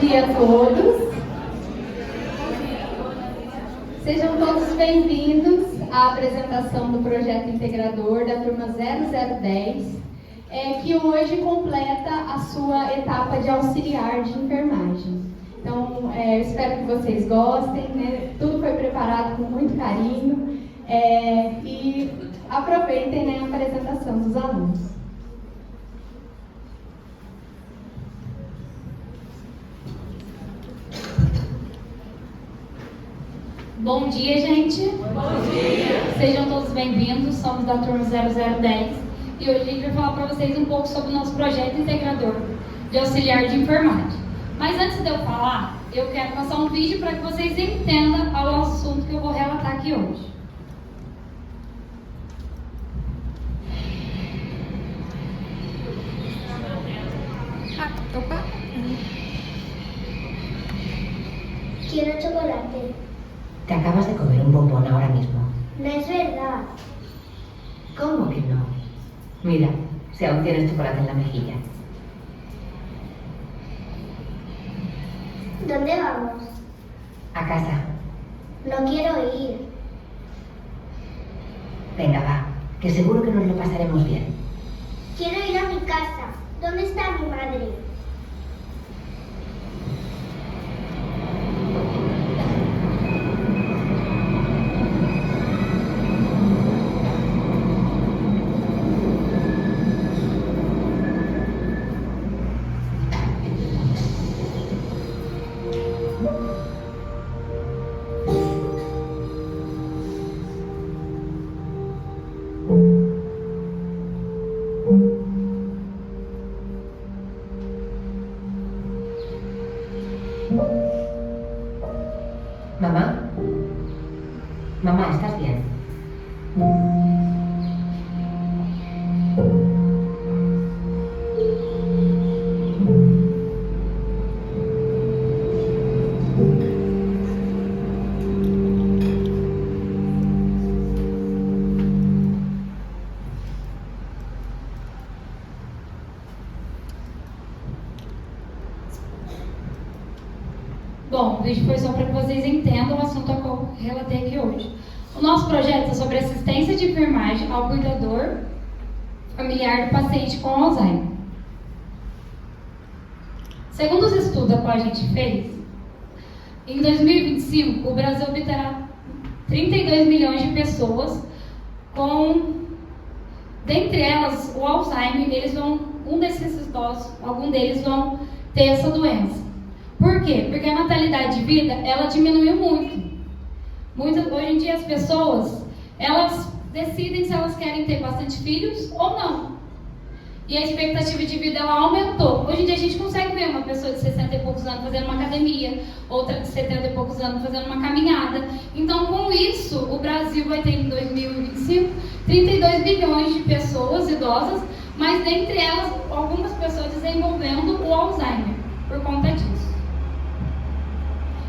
dia a todos. Sejam todos bem-vindos à apresentação do projeto integrador da turma 0010, que hoje completa a sua etapa de auxiliar de enfermagem. Então, eu espero que vocês gostem, né? Tudo foi preparado com muito carinho e aproveitem, né, a apresentação dos alunos. Bom dia, gente! Bom dia! Sejam todos bem-vindos, somos da turma 0010 e hoje a gente vai falar para vocês um pouco sobre o nosso projeto integrador de auxiliar de enfermagem. Mas antes de eu falar, eu quero passar um vídeo para que vocês entendam o assunto que eu vou relatar aqui hoje. Opa! Quiero chocolate. Te acabas de comer un bombón ahora mismo. No es verdad. ¿Cómo que no? Mira, si aún tienes chocolate en la mejilla. ¿Dónde vamos? A casa. No quiero ir. Venga, va, que seguro que nos lo pasaremos bien. Quiero ir a mi casa. ¿Dónde está mi madre? Mamá. Mamá, ¿estás bien? Bom, o vídeo foi só para que vocês entendam o assunto que eu relatei aqui hoje. O nosso projeto é sobre assistência de enfermagem ao cuidador familiar do paciente com Alzheimer. Segundo os estudos a qual a gente fez, em 2025 o Brasil obterá 32 milhões de pessoas com, dentre elas, o Alzheimer. Algum deles vão ter essa doença. Por quê? Porque a natalidade de vida, ela diminuiu muito. Hoje em dia as pessoas, elas decidem se elas querem ter bastante filhos ou não. E a expectativa de vida, ela aumentou. Hoje em dia a gente consegue ver uma pessoa de 60 e poucos anos fazendo uma academia, outra de 70 e poucos anos fazendo uma caminhada. Então, com isso, o Brasil vai ter em 2025 32 milhões de pessoas idosas, mas dentre elas, algumas pessoas desenvolvendo o Alzheimer por conta disso.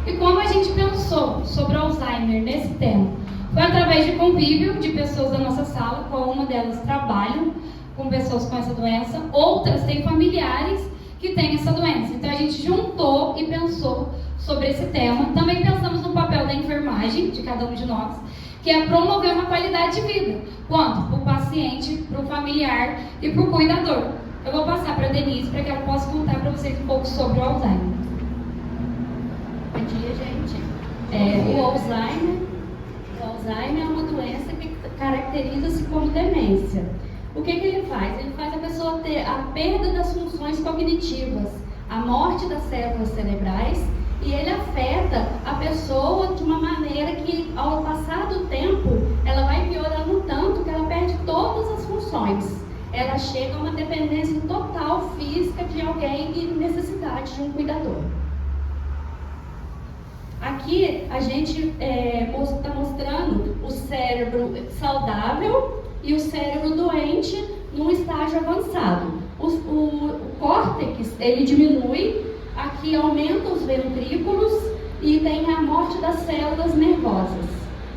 E como a gente pensou sobre o Alzheimer nesse tema? Foi através de convívio de pessoas da nossa sala, qual uma delas trabalham com pessoas com essa doença, outras têm familiares que têm essa doença. Então a gente juntou e pensou sobre esse tema. Também pensamos no papel da enfermagem, de cada um de nós, que é promover uma qualidade de vida, quanto para o paciente, para o familiar e para o cuidador. Eu vou passar para a Denise para que ela possa contar para vocês um pouco sobre o Alzheimer. Bom dia, gente. O Alzheimer é uma doença que caracteriza-se como demência. O que ele faz? Ele faz a pessoa ter a perda das funções cognitivas, a morte das células cerebrais, e ele afeta a pessoa de uma maneira que, ao passar do tempo, ela vai piorando tanto que ela perde todas as funções. Ela chega a uma dependência total física de alguém e necessidade de um cuidador. Aqui a gente está mostrando o cérebro saudável e o cérebro doente num estágio avançado. O córtex, ele diminui, aqui aumenta os ventrículos e tem a morte das células nervosas.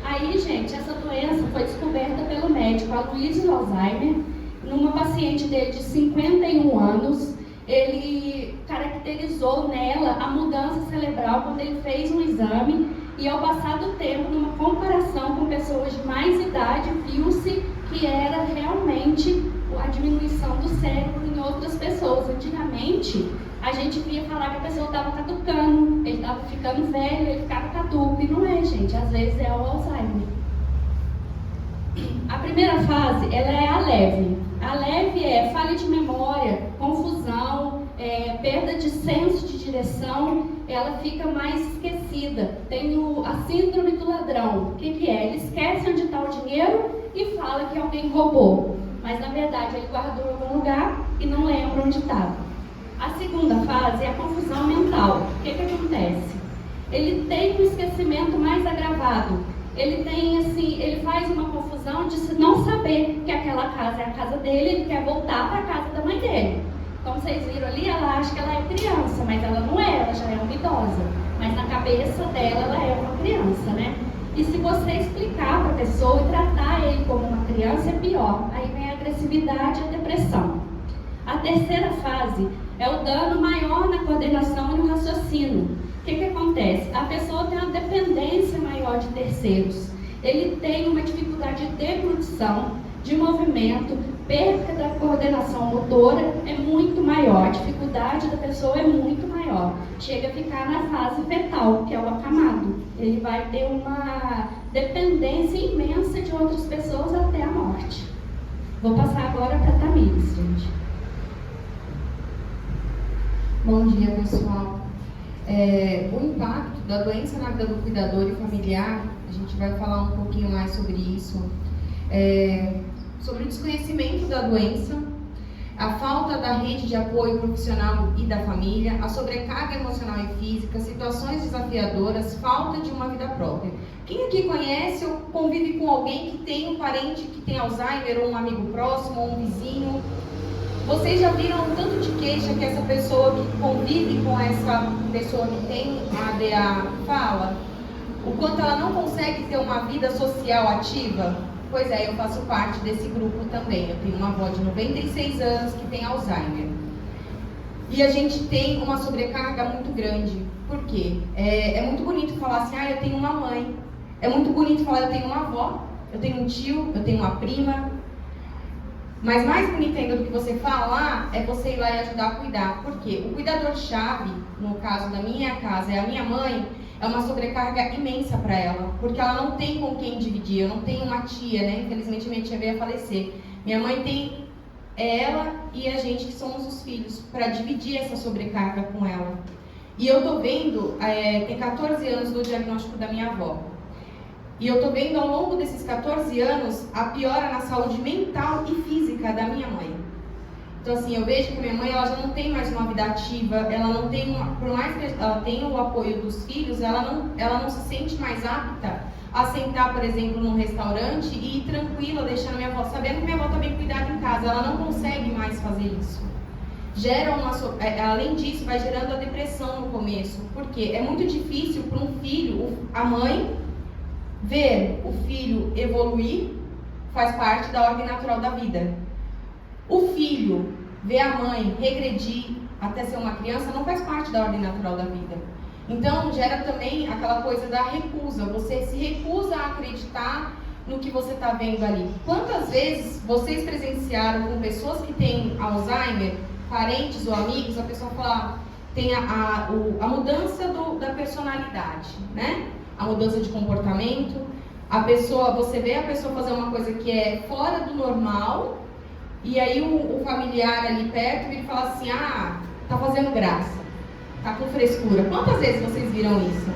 Aí, gente, essa doença foi descoberta pelo médico Aloysio Alzheimer, numa paciente dele de 51 anos. Ele caracterizou nela a mudança cerebral quando ele fez um exame e, ao passar do tempo, numa comparação com pessoas de mais idade, viu-se que era realmente a diminuição do cérebro em outras pessoas. Antigamente, a gente via falar que a pessoa estava caducando, ele estava ficando velho, ele ficava caduco, e não é, gente, às vezes é o Alzheimer. A primeira fase, ela é a leve. A leve é falha de memória, confusão, perda de senso de direção, ela fica mais esquecida. Tem a síndrome do ladrão. O que é? Ele esquece onde está o dinheiro e fala que alguém roubou, mas na verdade ele guardou em algum lugar e não lembra onde estava. A segunda fase é a confusão mental. O que acontece? Ele tem um esquecimento mais agravado. Ele tem, assim, ele faz uma confusão de não saber que aquela casa é a casa dele, ele quer voltar para a casa da mãe dele. Como vocês viram ali, ela acha que ela é criança, mas ela não é, ela já é uma idosa. Mas na cabeça dela, ela é uma criança, né? E se você explicar para a pessoa e tratar ele como uma criança, é pior. Aí vem a agressividade e a depressão. A terceira fase é o dano maior na coordenação e no raciocínio. O que acontece? A pessoa tem uma dependência maior de terceiros. Ele tem uma dificuldade de deglutição, de movimento, perda da coordenação motora é muito maior. A dificuldade da pessoa é muito maior. Chega a ficar na fase fetal, que é o acamado. Ele vai ter uma dependência imensa de outras pessoas até a morte. Vou passar agora para a Tamires, gente. Bom dia, pessoal. O impacto da doença na vida do cuidador e familiar, a gente vai falar um pouquinho mais sobre isso, sobre o desconhecimento da doença, a falta da rede de apoio profissional e da família, a sobrecarga emocional e física, situações desafiadoras, falta de uma vida própria. Quem aqui conhece ou convive com alguém que tem um parente que tem Alzheimer, ou um amigo próximo, ou um vizinho? Vocês já viram o tanto de queixa que essa pessoa que convive com essa pessoa que tem ADA fala? O quanto ela não consegue ter uma vida social ativa? Pois é, eu faço parte desse grupo também. Eu tenho uma avó de 96 anos que tem Alzheimer. E a gente tem uma sobrecarga muito grande. Por quê? É muito bonito falar assim, eu tenho uma mãe. É muito bonito falar, eu tenho uma avó, eu tenho um tio, eu tenho uma prima. Mas mais bonito ainda do que você falar é você ir lá e ajudar a cuidar. Por quê? O cuidador-chave, no caso da minha casa, é a minha mãe, é uma sobrecarga imensa para ela. Porque ela não tem com quem dividir. Eu não tenho uma tia, né? Infelizmente minha tia veio a falecer. Minha mãe tem ela e a gente, que somos os filhos, para dividir essa sobrecarga com ela. E eu tô vendo, tem 14 anos do diagnóstico da minha avó. E eu tô vendo ao longo desses 14 anos a piora na saúde mental e física da minha mãe. Então assim, eu vejo que minha mãe ela já não tem mais uma vida ativa, ela não tem por mais que ela tenha o apoio dos filhos, ela não se sente mais apta a sentar, por exemplo, num restaurante e ir tranquila, deixando minha avó, sabendo que minha avó está bem cuidada em casa, ela não consegue mais fazer isso. Além disso, vai gerando a depressão no começo, porque é muito difícil para um filho, a mãe, ver o filho evoluir, faz parte da ordem natural da vida. O filho ver a mãe regredir até ser uma criança não faz parte da ordem natural da vida. Então gera também aquela coisa da recusa. Você se recusa a acreditar no que você está vendo ali. Quantas vezes vocês presenciaram com pessoas que têm Alzheimer, parentes ou amigos, a pessoa fala, tem a mudança da personalidade, né? A mudança de comportamento, você vê a pessoa fazer uma coisa que é fora do normal, e aí o familiar ali perto ele fala assim, tá fazendo graça, tá com frescura. Quantas vezes vocês viram isso?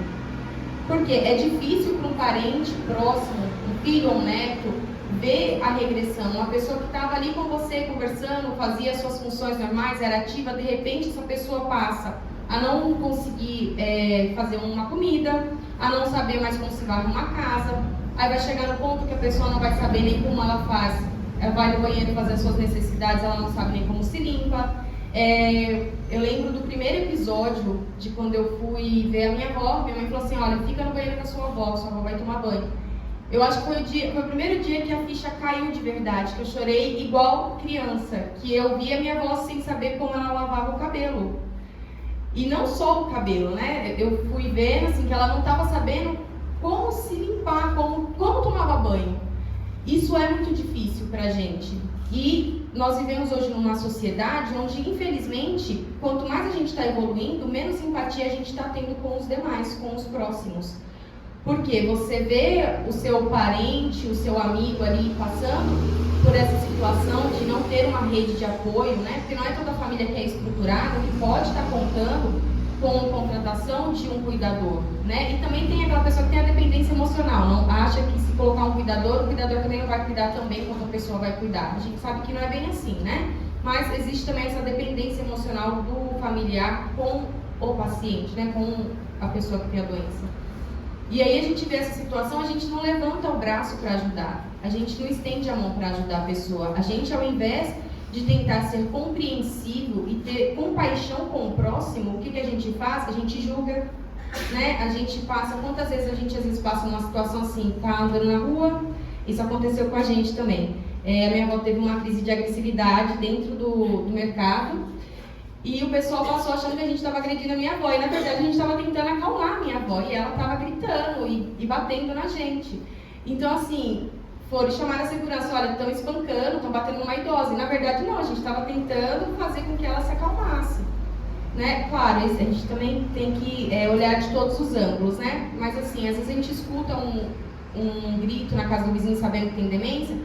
Porque é difícil para um parente próximo, um filho ou um neto, ver a regressão. Uma pessoa que estava ali com você conversando, fazia suas funções normais, era ativa, de repente essa pessoa passa a não conseguir fazer uma comida, a não saber mais como se varre uma casa, aí vai chegar no ponto que a pessoa não vai saber nem como ela faz, ela vai no banheiro fazer as suas necessidades, ela não sabe nem como se limpa. Eu lembro do primeiro episódio de quando eu fui ver a minha avó, minha mãe falou assim, olha, fica no banheiro com a sua avó vai tomar banho. Eu acho que foi o primeiro dia que a ficha caiu de verdade, que eu chorei igual criança, que eu via minha avó sem saber como ela lavava o cabelo. E não só o cabelo, né? Eu fui vendo assim, que ela não estava sabendo como se limpar, como tomava banho. Isso é muito difícil pra gente. E nós vivemos hoje numa sociedade onde, infelizmente, quanto mais a gente está evoluindo, menos simpatia a gente está tendo com os demais, com os próximos. Porque você vê o seu parente, o seu amigo ali passando por essa situação de não ter uma rede de apoio, né? Porque não é toda a família que é estruturada, que pode estar contando com a contratação de um cuidador, né? E também tem aquela pessoa que tem a dependência emocional, não acha que se colocar um cuidador, o cuidador também não vai cuidar também quanto a pessoa vai cuidar. A gente sabe que não é bem assim, né? Mas existe também essa dependência emocional do familiar com o paciente, né? Com a pessoa que tem a doença. E aí a gente vê essa situação, a gente não levanta o braço para ajudar, a gente não estende a mão para ajudar a pessoa. A gente, ao invés de tentar ser compreensivo e ter compaixão com o próximo, o que a gente faz? A gente julga, né? A gente passa, quantas vezes a gente às vezes passa numa situação assim, tá andando na rua, isso aconteceu com a gente também. A minha avó teve uma crise de agressividade dentro do mercado, e o pessoal passou achando que a gente estava agredindo a minha avó, e na verdade a gente estava tentando acalmar a minha avó, e ela estava gritando e batendo na gente. Então assim, foram chamar a segurança, olha, estão espancando, estão batendo numa idosa, e na verdade não, a gente estava tentando fazer com que ela se acalmasse, né? Claro, a gente também tem que olhar de todos os ângulos, né? Mas assim, às vezes a gente escuta um grito na casa do vizinho sabendo que tem demência,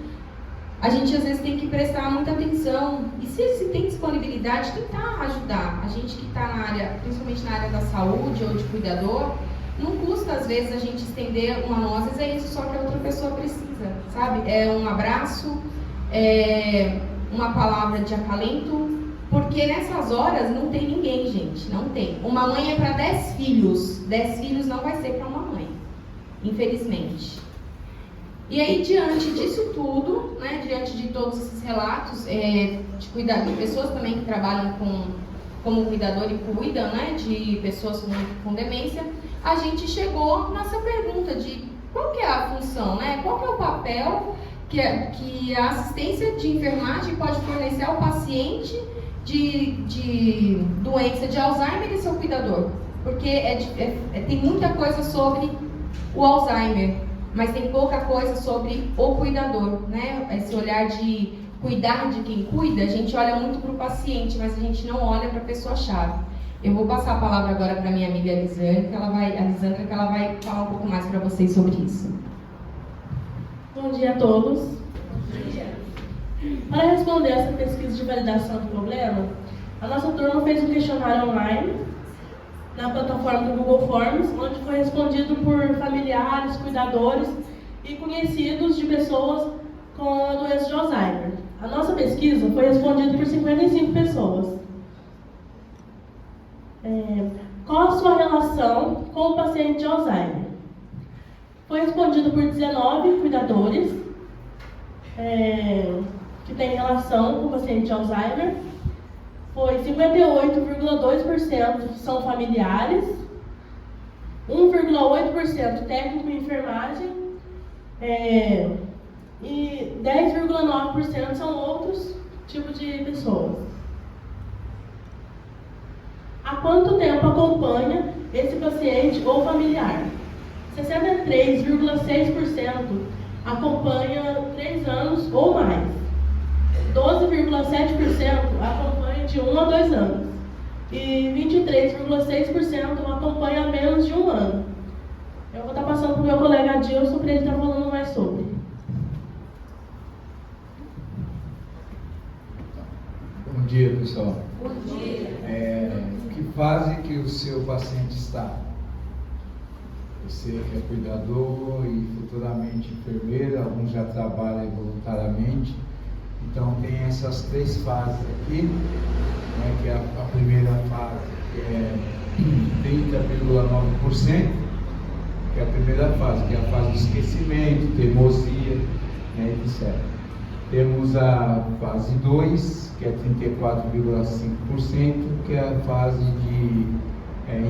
a gente às vezes tem que prestar muita atenção e se tem disponibilidade, tentar ajudar. A gente que está na área, principalmente na área da saúde ou de cuidador, não custa às vezes a gente estender uma mão, às vezes é isso só que a outra pessoa precisa, sabe? É um abraço, é uma palavra de acalento, porque nessas horas não tem ninguém, gente, não tem. Uma mãe é para 10 filhos, 10 filhos não vai ser para uma mãe, infelizmente. E aí, diante disso tudo, né, diante de todos esses relatos de pessoas também que trabalham como cuidador e cuidam, né, de pessoas com demência, a gente chegou nessa pergunta de qual que é a função, né, qual que é o papel que a assistência de enfermagem pode fornecer ao paciente de doença de Alzheimer e seu cuidador. Porque tem muita coisa sobre o Alzheimer, mas tem pouca coisa sobre o cuidador, né? Esse olhar de cuidar de quem cuida, a gente olha muito para o paciente, mas a gente não olha para a pessoa-chave. Eu vou passar a palavra agora para minha amiga Lisandra, que ela vai falar um pouco mais para vocês sobre isso. Bom dia a todos. Para responder essa pesquisa de validação do problema, a nossa turma fez um questionário online na plataforma do Google Forms, onde foi respondido por familiares, cuidadores e conhecidos de pessoas com a doença de Alzheimer. A nossa pesquisa foi respondida por 55 pessoas. Qual a sua relação com o paciente de Alzheimer? Foi respondido por 19 cuidadores que têm relação com o paciente de Alzheimer. Foi 58,2% são familiares, 1,8% técnico em enfermagem e 10,9% são outros tipos de pessoas. Há quanto tempo acompanha esse paciente ou familiar? 63,6% acompanha 3 anos ou mais. 12,7% acompanha de 1 a 2 anos e 23,6% acompanha menos de 1 ano. Eu vou estar passando para o meu colega Adilson para ele estar falando mais sobre. Bom dia, pessoal. Bom dia. Que fase que o seu paciente está? Você que é cuidador e futuramente enfermeira, alguns já trabalham voluntariamente. Então tem essas 3 fases aqui, né, que é a primeira fase, que é 30,9%, que é a primeira fase, que é a fase de esquecimento, teimosia, né, etc. Temos a fase 2, que é 34,5%, que é a fase de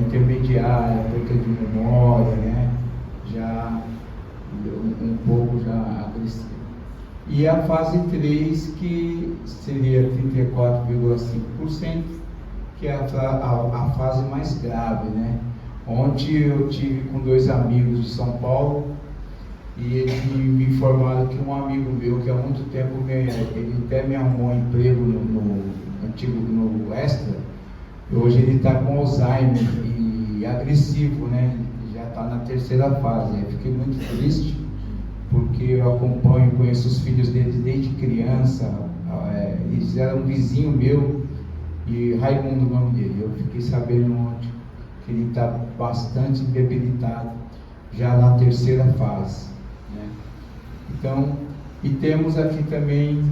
intermediária, perda de memória, né, já um pouco já agressiva. E a fase 3, que seria 34,5%, que é a fase mais grave, né? Ontem eu tive com 2 amigos de São Paulo e eles me informaram que um amigo meu, que há muito tempo ele até me arrumou um emprego no Extra, hoje ele está com Alzheimer e agressivo, né? Já está na 3ª fase. Eu fiquei muito triste, porque eu acompanho, conheço os filhos deles desde criança. Eles eram um vizinho meu, e Raimundo, o nome dele. Eu fiquei sabendo ontem que ele está bastante debilitado, já na 3ª fase, né? Então, e temos aqui também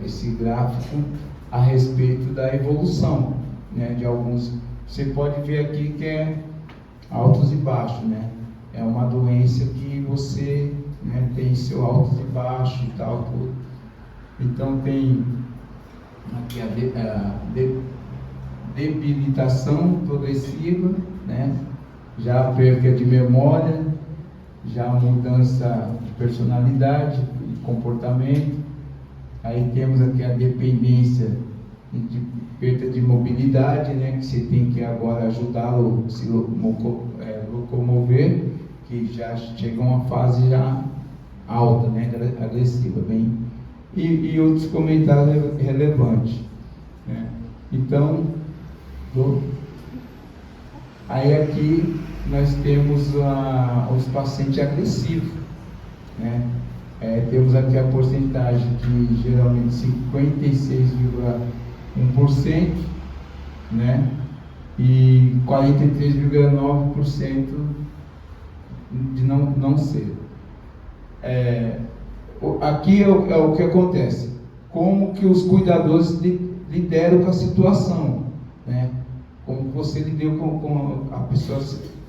esse gráfico a respeito da evolução, né, de alguns. Você pode ver aqui que é altos e baixos, né? É uma doença que você, né, tem seu altos e baixos e tal, tudo. Então tem aqui a debilitação progressiva, né? Já a perda de memória, já a mudança de personalidade e comportamento. Aí temos aqui a dependência de perda de mobilidade, né? Que você tem que agora ajudá-lo a se locomover, que já chega a uma fase já alta, né? Agressiva, bem. E outros comentários relevantes, né? Então, aí aqui nós temos os pacientes agressivos, né? Temos aqui a porcentagem que geralmente 56,1%, né? E 43,9% de não ser. Aqui é o que acontece, como que os cuidadores lideram com a situação, né? Como você lidou com a pessoa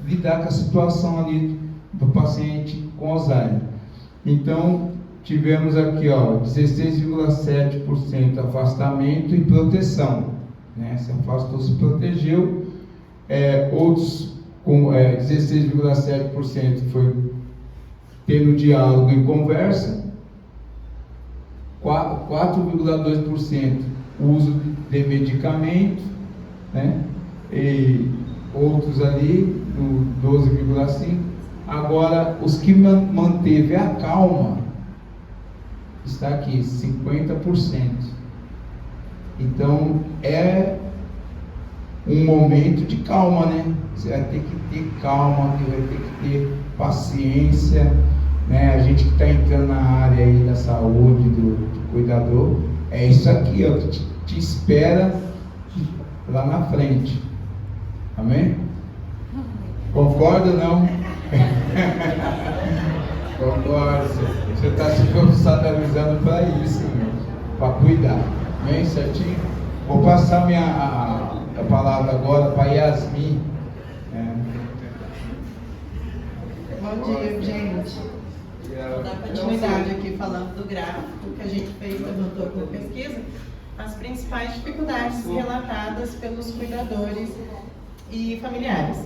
lidar com a situação ali do paciente com Alzheimer. Então, tivemos aqui, 16,7% afastamento e proteção, né? Se afastou, se protegeu. Outros com 16,7% foi tendo diálogo e conversa. 4,2% uso de medicamento, né? E outros ali no 12,5%. Agora, os que manteve a calma está aqui, 50%. Então, é um momento de calma, né? Você vai ter que ter calma, você vai ter que ter paciência, né? A gente que está entrando na área aí da saúde, do cuidador, é isso aqui, ó, que te espera lá na frente. Amém? Concorda ou não? Concordo. Você está se profissionalizando para isso, para cuidar. Amém? Certinho? Vou passar a palavra agora para Yasmin. Bom dia, gente. Vou dar continuidade aqui falando do gráfico que a gente fez, levantou com a pesquisa, as principais dificuldades relatadas pelos cuidadores e familiares.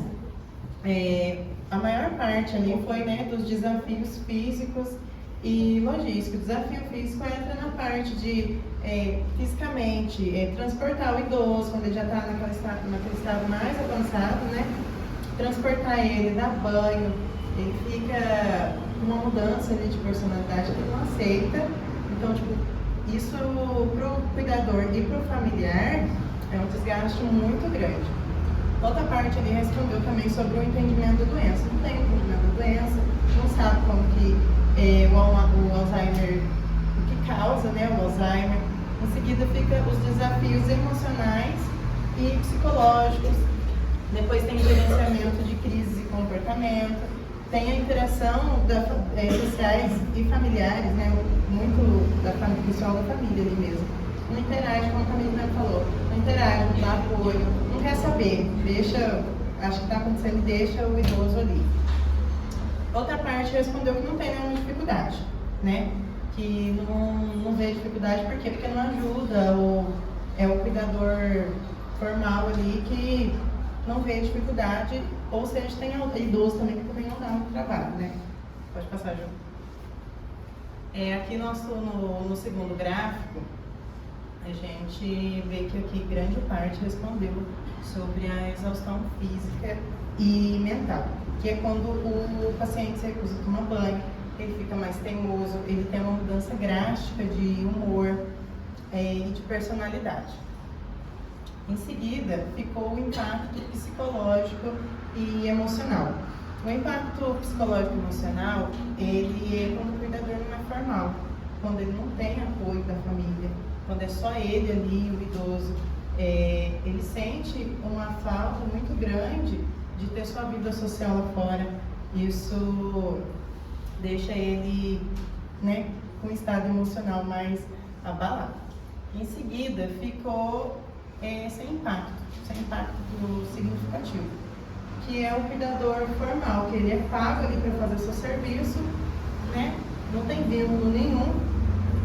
A maior parte ali foi, né, dos desafios físicos e logísticos. O desafio físico entra na parte de, fisicamente, transportar o idoso, quando ele já está naquele estado mais avançado, né? Transportar ele, dar banho, ele fica com uma mudança ali de personalidade que ele não aceita. Então, isso para o cuidador e para o familiar é um desgaste muito grande. Outra parte ali respondeu também sobre o entendimento da doença. Não tem entendimento da doença, não sabe como que o Alzheimer, o que causa, né, o Alzheimer. Em seguida fica os desafios emocionais e psicológicos. Depois tem gerenciamento de crises e comportamento. Tem a interação sociais e familiares, né, muito pessoal da família ali mesmo. Não interage, como a Camila falou, não interage, não dá apoio, não quer saber, acha que está acontecendo, deixa o idoso ali. Outra parte respondeu que não tem nenhuma dificuldade, né? Que não vê dificuldade, por quê? Porque não ajuda, ou é o cuidador formal ali que não vê dificuldade, ou seja, tem idoso também que também não dá muito trabalho, né? Pode passar, Ju. Aqui no segundo gráfico, A gente vê que aqui grande parte respondeu sobre a exaustão física e mental, que é quando o paciente se recusa a tomar banho, ele fica mais teimoso, ele tem uma mudança drástica de humor e de personalidade. Em seguida, ficou o impacto psicológico e emocional. O impacto psicológico e emocional, ele é quando o cuidador não é formal, quando ele não tem apoio da família, quando é só ele ali, o idoso. Ele sente uma falta muito grande de ter sua vida social lá fora. Isso deixa ele, né, com um estado emocional mais abalado. Em seguida, ficou sem impacto significativo, que é o cuidador formal, que ele é pago ali para fazer o seu serviço, né, não tem vínculo nenhum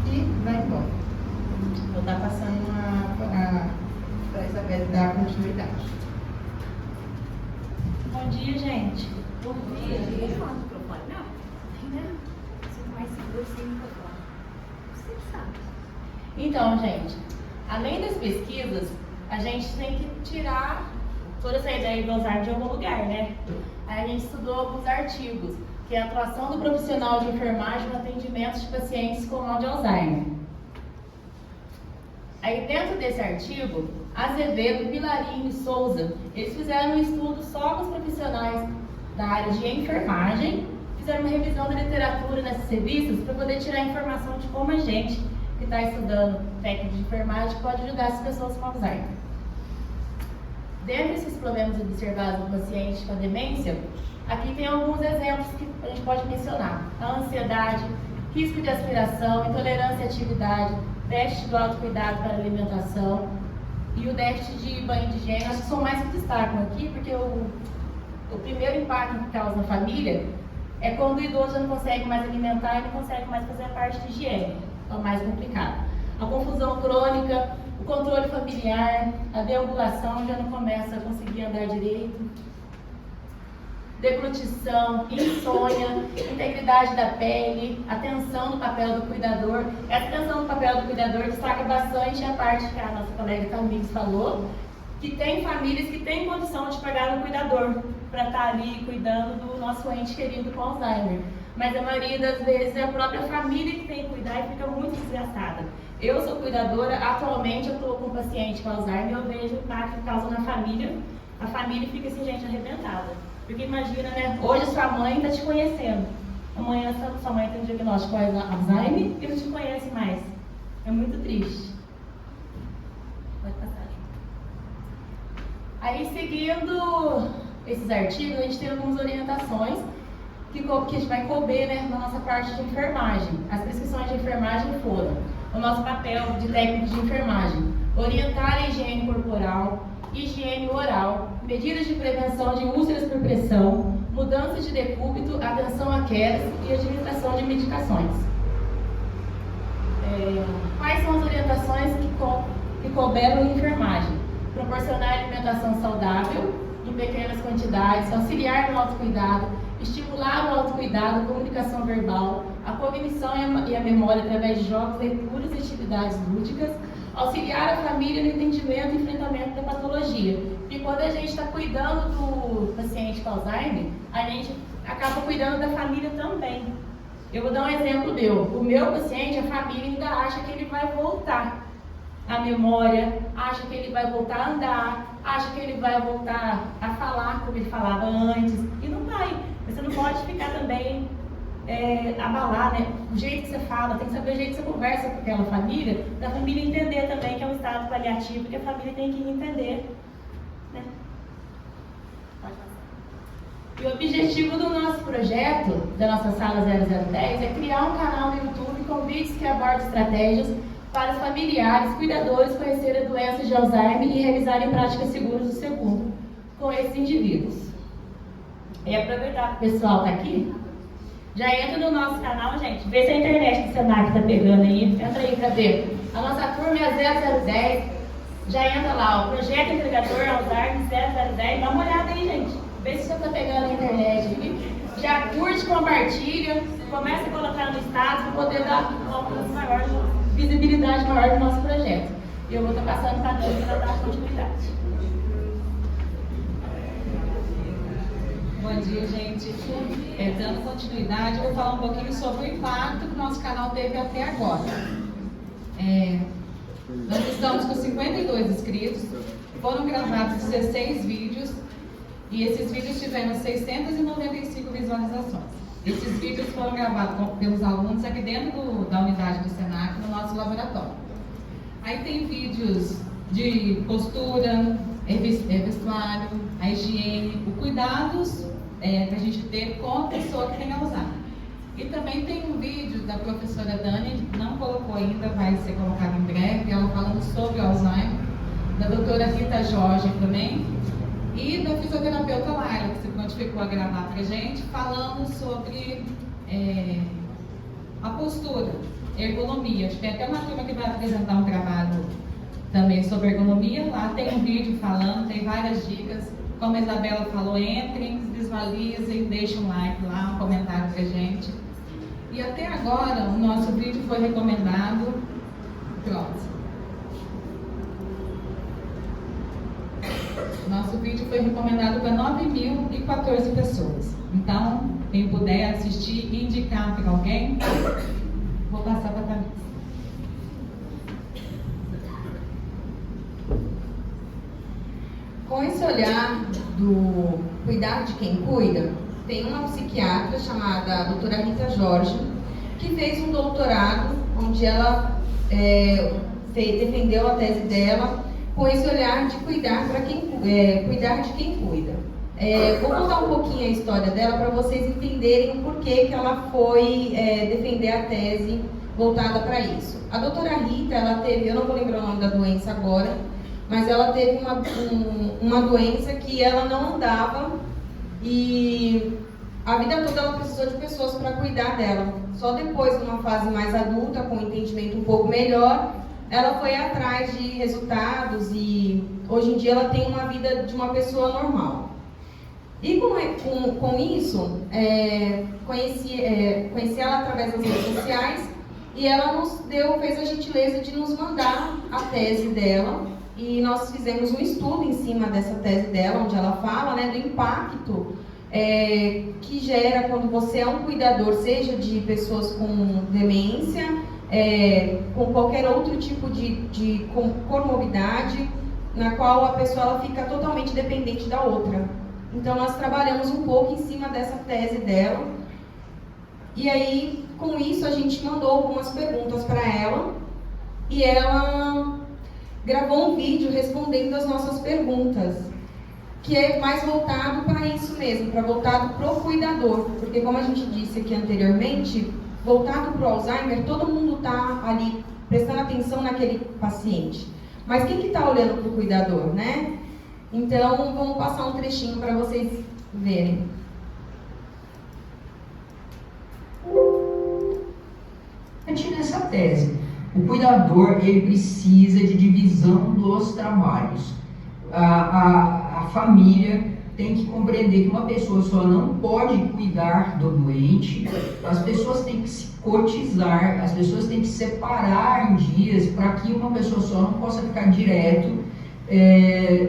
e vai embora. Vou estar passando para a Isabel dar continuidade. Bom dia, gente. Bom dia. Falar no microfone, não? Ainda sou mais seguro sem microfone. Você sabe. Então, gente, além das pesquisas, a gente tem que tirar toda essa ideia do Alzheimer de algum lugar, né? Aí a gente estudou alguns artigos, que é a atuação do profissional de enfermagem no atendimento de pacientes com mal de Alzheimer. Aí dentro desse artigo, Azevedo, Pilarinho e Souza, eles fizeram um estudo só com os profissionais da área de enfermagem, fizeram uma revisão da literatura nessas revistas para poder tirar informação de como a gente que está estudando técnica de enfermagem pode ajudar as pessoas com Alzheimer. Dentre esses problemas observados no paciente com a demência, aqui tem alguns exemplos que a gente pode mencionar. A ansiedade, risco de aspiração, intolerância à atividade, déficit do autocuidado para a alimentação e o déficit de banho de higiene. Acho que são mais que destacam aqui, porque o primeiro impacto que causa na família é quando o idoso já não consegue mais alimentar e não consegue mais fazer a parte de higiene. É o mais complicado. A confusão crônica, o controle familiar, a deambulação já não começa a conseguir andar direito, deglutição, insônia, integridade da pele, atenção do papel do cuidador. Essa atenção do papel do cuidador destaca bastante a parte que a nossa colega Tamires falou, que tem famílias que têm condição de pagar um cuidador para estar ali cuidando do nosso ente querido com Alzheimer. Mas a maioria das vezes é a própria família que tem que cuidar e fica muito desgastada. Eu sou cuidadora, atualmente eu estou com um paciente com Alzheimer e eu vejo o impacto que causa na família. A família fica assim, gente, arrebentada. Porque imagina, né? Hoje sua mãe está te conhecendo. Amanhã sua mãe tem um diagnóstico de Alzheimer e não te conhece mais. É muito triste. Pode passar. Aí, seguindo esses artigos, a gente tem algumas orientações que a gente vai couber, né, na nossa parte de enfermagem. As prescrições de enfermagem foram o nosso papel de técnico de enfermagem: orientar a higiene corporal, higiene oral, medidas de prevenção de úlceras por pressão, mudança de decúbito, atenção a quedas e administração de medicações. Quais são as orientações que couberam em enfermagem? Proporcionar alimentação saudável, em pequenas quantidades, auxiliar no autocuidado, estimular o autocuidado, a comunicação verbal, a cognição e a memória através de jogos, leituras e atividades lúdicas, auxiliar a família no entendimento e enfrentamento da patologia. E quando a gente está cuidando do paciente com Alzheimer, a gente acaba cuidando da família também. Eu vou dar um exemplo meu. O meu paciente, a família ainda acha que ele vai voltar à memória, acha que ele vai voltar a andar, acha que ele vai voltar a falar como ele falava antes, e não vai. Você não pode ficar também abalar, né? O jeito que você fala, tem que saber o jeito que você conversa com aquela família, da família entender também que é um estado paliativo, que a família tem que entender, né? Pode passar. E o objetivo do nosso projeto, da nossa sala 0010, é criar um canal no YouTube com vídeos que abordam estratégias para os familiares, cuidadores conhecerem a doença de Alzheimer e realizarem práticas seguras do segundo com esses indivíduos. E aproveitar que o pessoal está aqui, já entra no nosso canal, gente, vê se a internet do Senac está pegando aí, entra aí para ver. A nossa turma é a 0010, já entra lá, o Projeto Entregador Alzheimer 0010, dá uma olhada aí, gente, vê se você está pegando a internet aqui. Já curte, compartilha, começa a colocar no status para poder dar um alcance maior, visibilidade maior do nosso projeto. E eu vou estar passando para a Dani para dar continuidade. Bom dia, gente. Dando continuidade, eu vou falar um pouquinho sobre o impacto que o nosso canal teve até agora. Nós estamos com 52 inscritos, foram gravados 16 vídeos e esses vídeos tiveram 695 visualizações. Esses vídeos foram gravados pelos alunos aqui dentro da unidade do Senac, no nosso laboratório. Aí tem vídeos de postura, vestuário, a higiene, o cuidados que a gente teve com a pessoa que tem Alzheimer. E também tem um vídeo da professora Dani, não colocou ainda, vai ser colocado em breve, ela falando sobre o Alzheimer, da doutora Rita Jorge também, e da fisioterapeuta Laila, que se prontificou a gravar pra gente, falando sobre a postura, ergonomia. Tem até uma turma que vai apresentar um trabalho também sobre ergonomia, lá tem um vídeo falando, tem várias dicas. Como a Isabela falou, entrem, visualizem, deixem um like lá, um comentário pra gente. E até agora, o nosso vídeo foi recomendado. Próximo. Nosso vídeo foi recomendado para 9.014 pessoas. Então, quem puder assistir e indicar para alguém, vou passar para a Thaís. Com esse olhar do cuidar de quem cuida, tem uma psiquiatra chamada doutora Rita Jorge, que fez um doutorado onde ela defendeu a tese dela com esse olhar de cuidar de quem cuida. Vou contar um pouquinho a história dela para vocês entenderem o porquê que ela foi defender a tese voltada para isso. A doutora Rita, ela teve, eu não vou lembrar o nome da doença agora, mas ela teve uma doença que ela não andava e a vida toda ela precisou de pessoas para cuidar dela. Só depois, numa fase mais adulta, com um entendimento um pouco melhor, ela foi atrás de resultados e hoje em dia ela tem uma vida de uma pessoa normal. E com isso, conheci ela através das redes sociais e ela fez a gentileza de nos mandar a tese dela. E nós fizemos um estudo em cima dessa tese dela, onde ela fala do impacto que gera quando você é um cuidador, seja de pessoas com demência, com qualquer outro tipo de comorbidade, na qual a pessoa ela fica totalmente dependente da outra. Então nós trabalhamos um pouco em cima dessa tese dela. E aí, com isso, a gente mandou algumas perguntas para ela e ela gravou um vídeo respondendo as nossas perguntas, que é mais voltado para isso mesmo, voltado para o cuidador, porque como a gente disse aqui anteriormente, voltado para o Alzheimer, todo mundo está ali prestando atenção naquele paciente, mas quem que está olhando para o cuidador, né? Então, vamos passar um trechinho para vocês verem. Nessa tese, o cuidador ele precisa de divisão dos trabalhos. A família tem que compreender que uma pessoa só não pode cuidar do doente, as pessoas têm que se cotizar, as pessoas têm que separar em dias para que uma pessoa só não possa ficar direto.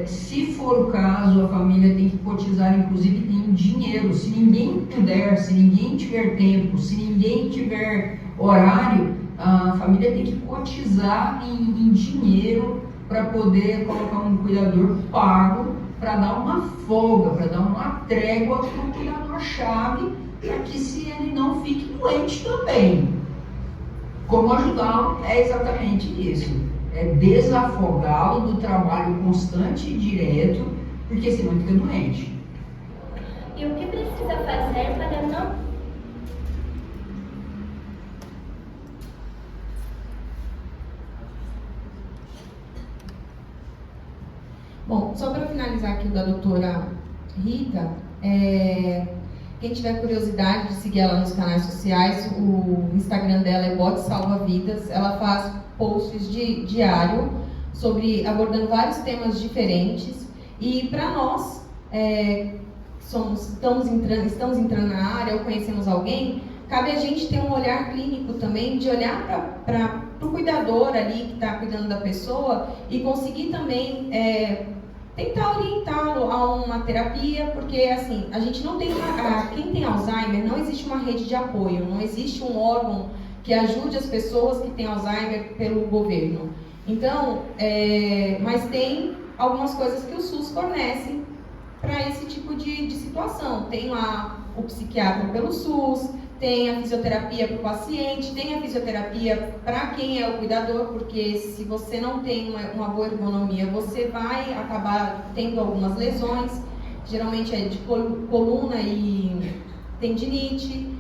Se for o caso, a família tem que cotizar inclusive em dinheiro. Se ninguém puder, se ninguém tiver tempo, se ninguém tiver horário, a família tem que cotizar em dinheiro para poder colocar um cuidador pago, para dar uma folga, para dar uma trégua para o cuidador-chave, para que se ele não fique doente também. Como ajudá-lo é exatamente isso, é desafogá-lo do trabalho constante e direto, porque senão fica doente. E o que precisa fazer para não... Bom, só para finalizar aqui o da doutora Rita, quem tiver curiosidade de seguir ela nos canais sociais, o Instagram dela é Bote Salva Vidas. Ela faz posts diário abordando vários temas diferentes. E para nós, estamos entrando na área ou conhecemos alguém, cabe a gente ter um olhar clínico também, de olhar para o cuidador ali que está cuidando da pessoa e conseguir também tentar orientá-lo a uma terapia, porque assim, a gente não tem, quem tem Alzheimer, não existe uma rede de apoio, não existe um órgão que ajude as pessoas que têm Alzheimer pelo governo. Então, mas tem algumas coisas que o SUS fornece para esse tipo de situação. Tem lá o psiquiatra pelo SUS, tem a fisioterapia para o paciente, tem a fisioterapia para quem é o cuidador, porque se você não tem uma boa ergonomia, você vai acabar tendo algumas lesões, geralmente é de coluna e tendinite.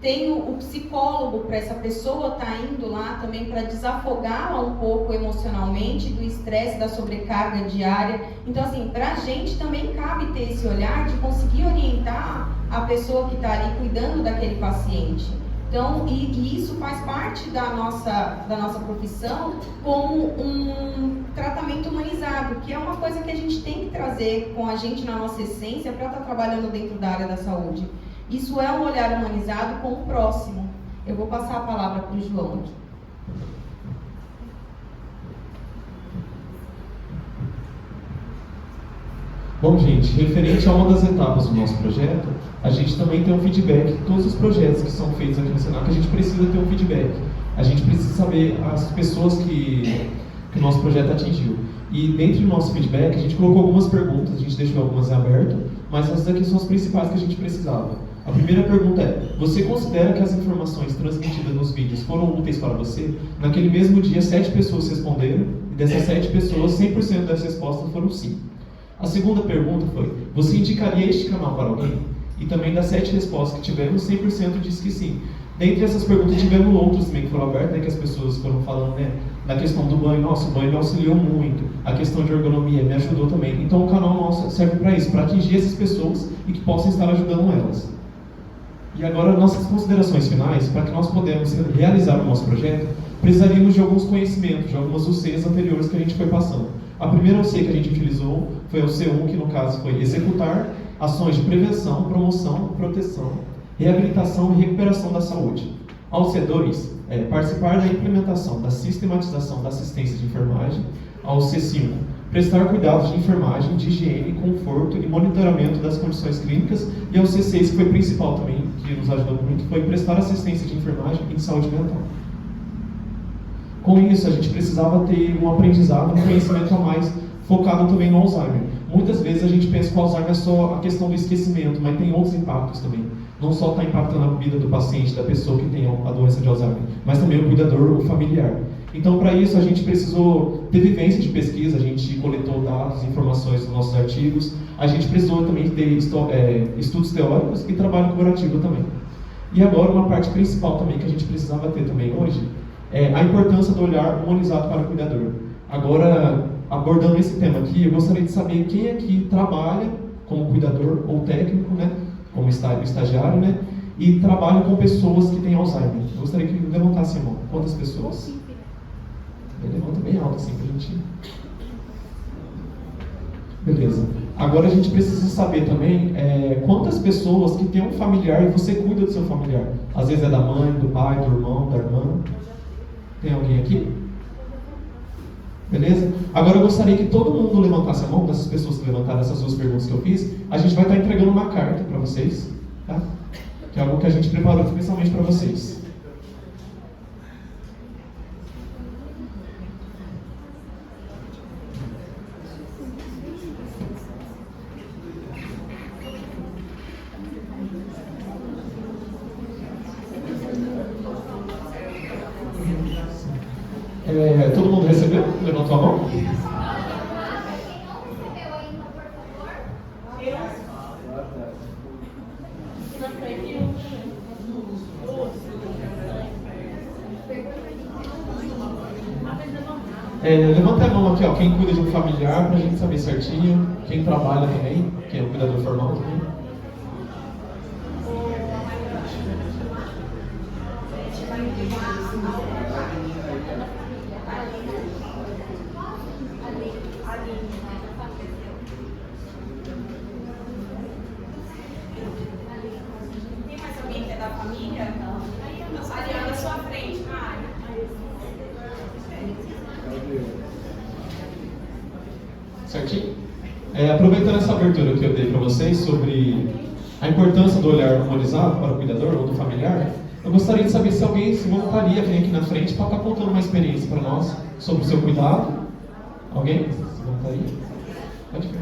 Tem o psicólogo para essa pessoa estar indo lá também para desafogá-la um pouco emocionalmente do estresse, da sobrecarga diária. Então, assim, para a gente também cabe ter esse olhar de conseguir orientar a pessoa que está ali cuidando daquele paciente. Então, e isso faz parte da nossa profissão como um tratamento humanizado, que é uma coisa que a gente tem que trazer com a gente na nossa essência para estar trabalhando dentro da área da saúde. Isso é um olhar humanizado com o próximo. Eu vou passar a palavra para o João aqui. Bom, gente, referente a uma das etapas do nosso projeto, a gente também tem um feedback. Todos os projetos que são feitos aqui no Senac, a gente precisa ter um feedback. A gente precisa saber as pessoas que o nosso projeto atingiu. E dentro do nosso feedback, a gente colocou algumas perguntas, a gente deixou algumas abertas, mas essas aqui são as principais que a gente precisava. A primeira pergunta é: você considera que as informações transmitidas nos vídeos foram úteis para você? Naquele mesmo dia, 7 pessoas responderam, e dessas 7 pessoas, 100% das respostas foram sim. A segunda pergunta foi: você indicaria este canal para alguém? E também das 7 respostas que tivemos, 100% disse que sim. Dentre essas perguntas, tivemos outros também que foram abertos, né, que as pessoas foram falando, né, na questão do banho. Nossa, o banho me auxiliou muito. A questão de ergonomia me ajudou também. Então, o canal nosso serve para isso, para atingir essas pessoas e que possam estar ajudando elas. E agora, nossas considerações finais, para que nós podemos realizar o nosso projeto, precisaríamos de alguns conhecimentos, de algumas UCs anteriores que a gente foi passando. A primeira UC que a gente utilizou foi a UC1, que no caso foi executar ações de prevenção, promoção, proteção, reabilitação e recuperação da saúde. A UC2 é participar da implementação da sistematização da assistência de enfermagem. A UC5, prestar cuidados de enfermagem, de higiene, conforto e monitoramento das condições clínicas. E a UC6, que foi principal também, que nos ajudou muito, foi prestar assistência de enfermagem e de saúde mental. Com isso, a gente precisava ter um aprendizado, um conhecimento a mais, focado também no Alzheimer. Muitas vezes a gente pensa que o Alzheimer é só a questão do esquecimento, mas tem outros impactos também. Não só está impactando a vida do paciente, da pessoa que tem a doença de Alzheimer, mas também o cuidador, o familiar. Então, para isso, a gente precisou ter vivência de pesquisa, a gente coletou dados, informações dos nossos artigos, a gente precisou também ter estudos teóricos e trabalho colaborativo também. E agora, uma parte principal também que a gente precisava ter também hoje é a importância do olhar humanizado para o cuidador. Agora, abordando esse tema aqui, eu gostaria de saber quem aqui trabalha como cuidador ou técnico, né, como estagiário, né, e trabalha com pessoas que têm Alzheimer. Eu gostaria que levantasse a mão. Quantas pessoas? Levanta bem alto assim pra gente. Beleza. Agora a gente precisa saber também quantas pessoas que têm um familiar e você cuida do seu familiar. Às vezes é da mãe, do pai, do irmão, da irmã. Tem alguém aqui? Beleza? Agora eu gostaria que todo mundo levantasse a mão, dessas pessoas que levantaram essas duas perguntas que eu fiz. A gente vai estar entregando uma carta para vocês, tá? Que é algo que a gente preparou especialmente para vocês. Todo mundo recebeu? Levantou a mão? Levanta a mão aqui, ó, quem cuida de um familiar, pra gente saber certinho. Quem trabalha também, quem é o cuidador formal também. Tem mais alguém que é da família? Aí, Ariana, à sua frente, na área. Certinho? Aproveitando essa abertura que eu dei para vocês sobre a importância do olhar humanizado para o cuidador ou do familiar, eu gostaria de saber se alguém se voluntaria a vir aqui na frente para estar contando uma experiência para nós sobre o seu cuidado. Alguém se voluntaria? Pode vir.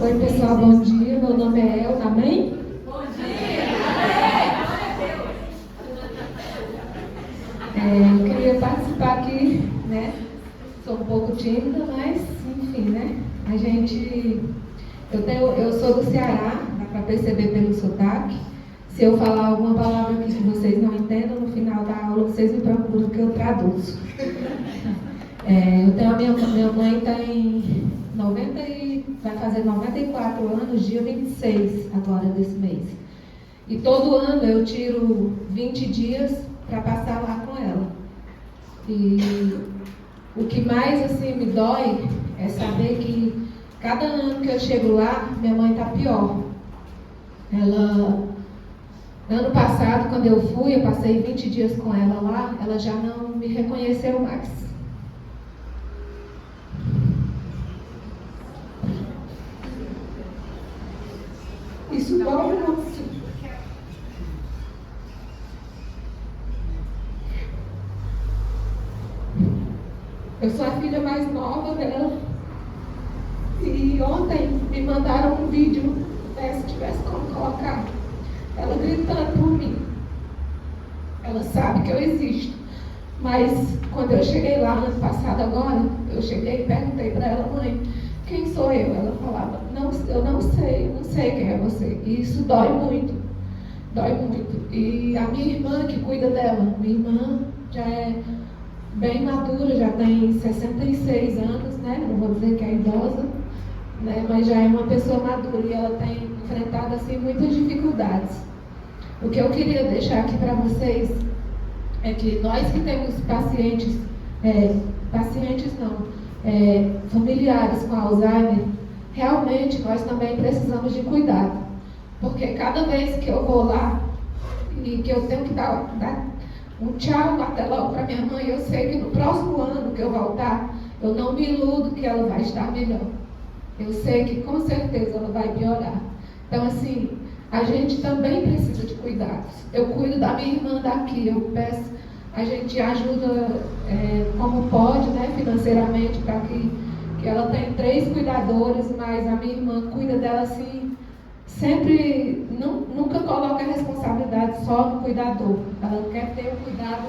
Oi pessoal, bom dia, meu nome é Elna, amém? Bom dia! Eu queria participar aqui, né? Sou um pouco tímida, mas enfim, né? Eu sou do Ceará, dá para perceber pelo sotaque. Se eu falar alguma palavra aqui que vocês não entendam, no final da aula vocês me procuram que eu traduzo. Eu tenho minha mãe tem vai fazer 94 anos, dia 26 agora desse mês. E todo ano eu tiro 20 dias para passar lá com ela. E o que mais assim me dói é saber que cada ano que eu chego lá, minha mãe está pior. Ano passado, quando eu fui, eu passei 20 dias com ela lá, ela já não me reconheceu mais. Isso dói muito. Eu sou a filha mais nova dela. E ontem me mandaram um vídeo, se tivesse como colocar, ela gritando por mim. Ela sabe que eu existo. Mas quando eu cheguei lá no ano passado agora, eu cheguei e perguntei para ela, mãe, quem sou eu? Ela falava, eu não sei quem é você. E isso dói muito. E a minha irmã que cuida dela, minha irmã já é bem madura, já tem 66 anos, né? Não vou dizer que é idosa, né? Mas já é uma pessoa madura e ela tem enfrentado assim muitas dificuldades. O que eu queria deixar aqui para vocês é que nós que temos familiares com Alzheimer, realmente nós também precisamos de cuidado. Porque cada vez que eu vou lá e que eu tenho que dar um tchau até logo para minha mãe, eu sei que no próximo ano que eu voltar, eu não me iludo que ela vai estar melhor. Eu sei que com certeza ela vai piorar. Então assim, a gente também precisa de cuidados. Eu cuido da minha irmã daqui, eu peço, a gente ajuda como pode, né, financeiramente, para que ela tenha 3 cuidadores, mas a minha irmã cuida dela assim, sempre, nunca coloca a responsabilidade só no cuidador. Ela quer ter o cuidado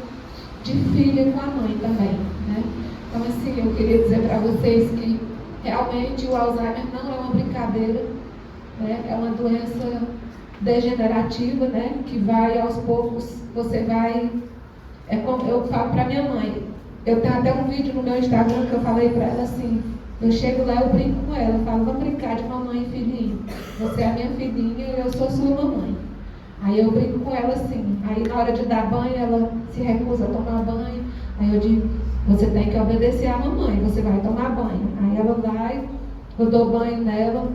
de filha com a mãe também, né? Então assim, eu queria dizer para vocês que realmente o Alzheimer não é uma brincadeira, né? É uma doença degenerativa, né? Que vai aos poucos, você vai... É como eu falo para minha mãe, eu tenho até um vídeo no meu Instagram que eu falei para ela assim, eu chego lá, eu brinco com ela, eu falo, vamos brincar de mamãe e filhinho. Você é a minha filhinha e eu sou sua mamãe. Aí eu brinco com ela assim, aí na hora de dar banho, ela se recusa a tomar banho, aí eu digo, você tem que obedecer à mamãe, você vai tomar banho. Aí ela vai, eu dou banho nela,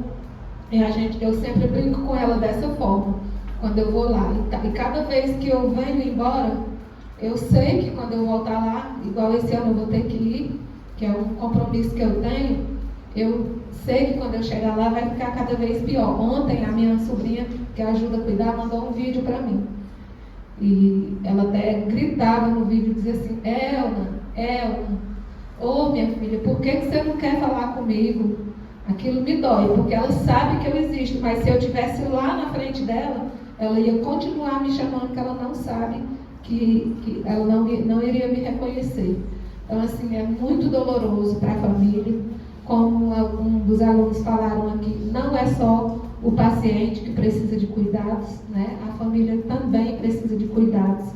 e eu sempre brinco com ela dessa forma, quando eu vou lá. E cada vez que eu venho embora, eu sei que quando eu voltar lá, igual esse ano eu vou ter que ir, que é um compromisso que eu tenho, eu sei que quando eu chegar lá vai ficar cada vez pior. Ontem a minha sobrinha, que ajuda a cuidar, mandou um vídeo para mim. E ela até gritava no vídeo, dizia assim, Elna, ô minha filha, por que você não quer falar comigo? Aquilo me dói, porque ela sabe que eu existo, mas se eu estivesse lá na frente dela, ela ia continuar me chamando, que ela não sabe, que ela não iria me reconhecer. Então, assim, é muito doloroso para a família. Como alguns dos alunos falaram aqui, não é só o paciente que precisa de cuidados, né? A família também precisa de cuidados,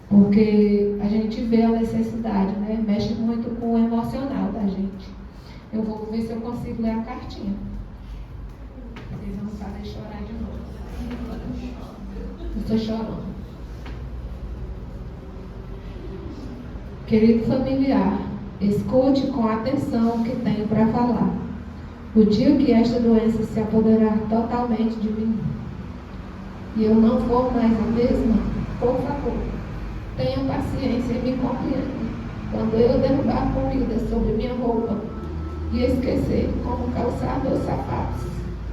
porque a gente vê a necessidade, né? Mexe muito com o emocional da gente. Eu vou ver se eu consigo ler a cartinha. Estou chorando. Querido familiar, escute com atenção o que tenho para falar. O dia que esta doença se apoderar totalmente de mim e eu não for mais a mesma, por favor, tenha paciência e me compreenda. Quando eu derrubar comida sobre minha roupa e esquecer como calçar meus sapatos,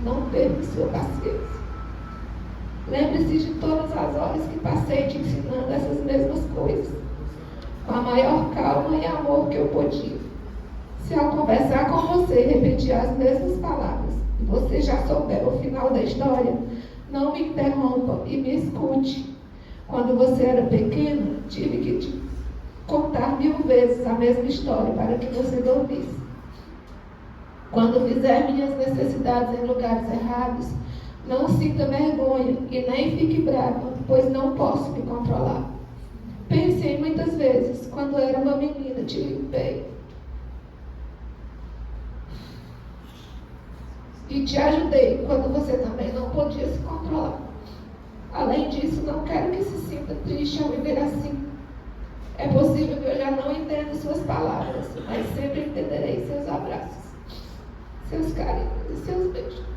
não perca sua paciência. Lembre-se de todas as horas que passei te ensinando essas mesmas coisas, com a maior calma e amor que eu podia. Se ao conversar com você repetir as mesmas palavras e você já souber o final da história, não me interrompa e me escute. Quando você era pequeno, tive que te contar 1000 vezes a mesma história para que você dormisse. Quando fizer minhas necessidades em lugares errados, não sinta vergonha e nem fique brava, pois não posso me controlar. Pensei muitas vezes, quando era uma menina, te limpei e te ajudei quando você também não podia se controlar. Além disso, não quero que se sinta triste ao me ver assim. É possível que eu já não entenda suas palavras, mas sempre entenderei seus abraços, seus carinhos e seus beijos.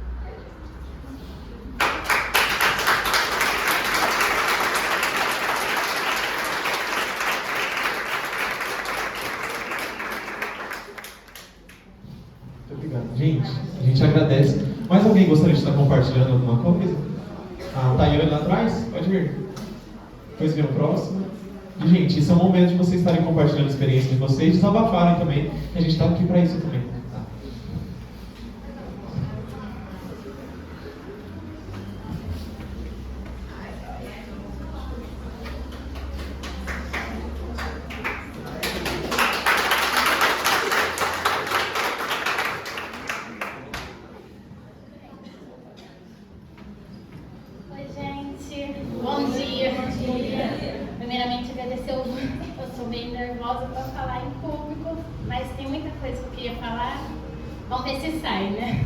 Muito obrigado. Gente, a gente agradece. Mais alguém gostaria de estar compartilhando alguma coisa? A Tayane lá atrás? Pode vir. Depois vem o próximo. E, gente, isso é o momento de vocês estarem compartilhando a experiência de vocês, desabafarem também. A gente está aqui para isso também. Tá? Oi, gente. Bom dia. Primeiramente, agradecer. Eu sou bem nervosa para falar em público, mas tem muita coisa que eu queria falar. Vamos ver se sai, né?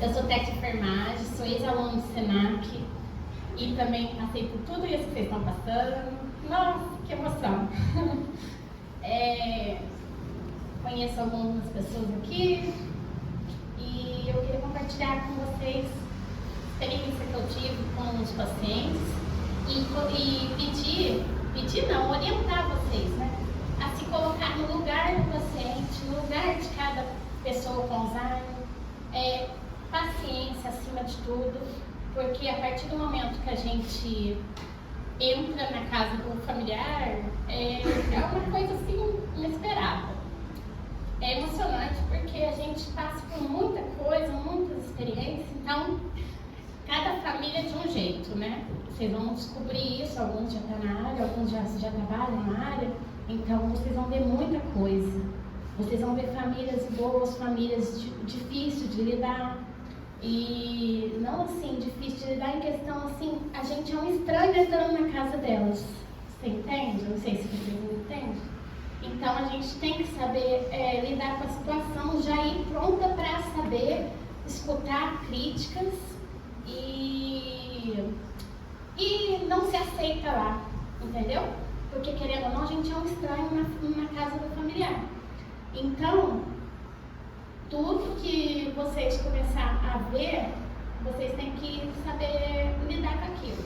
Eu sou técnica de enfermagem, sou ex-aluna do SENAC e também passei por tudo isso que vocês estão passando. Nossa, que emoção! Conheço algumas pessoas aqui e eu queria compartilhar com vocês a experiência que eu tive com os pacientes e orientar vocês, né, a se colocar no lugar do paciente, no lugar de cada pessoa com Alzheimer, paciência acima de tudo, porque a partir do momento que a gente entra na casa do familiar, é uma coisa assim inesperada. É emocionante porque a gente passa por muita coisa, muitas experiências, então cada família é de um jeito, né? Vocês vão descobrir isso, alguns já estão na área, alguns já trabalham na área, então vocês vão ver muita coisa. Vocês vão ver famílias boas, famílias difíceis de lidar. E não assim, difícil de lidar em questão assim, a gente é um estranho entrando na casa delas. Você entende? Não sei se vocês entendem. Então a gente tem que saber lidar com a situação, já ir pronta para saber escutar críticas e não se aceita lá, entendeu? Porque querendo ou não, a gente é um estranho na casa do familiar. Então, tudo que vocês começarem a ver, vocês têm que saber lidar com aquilo.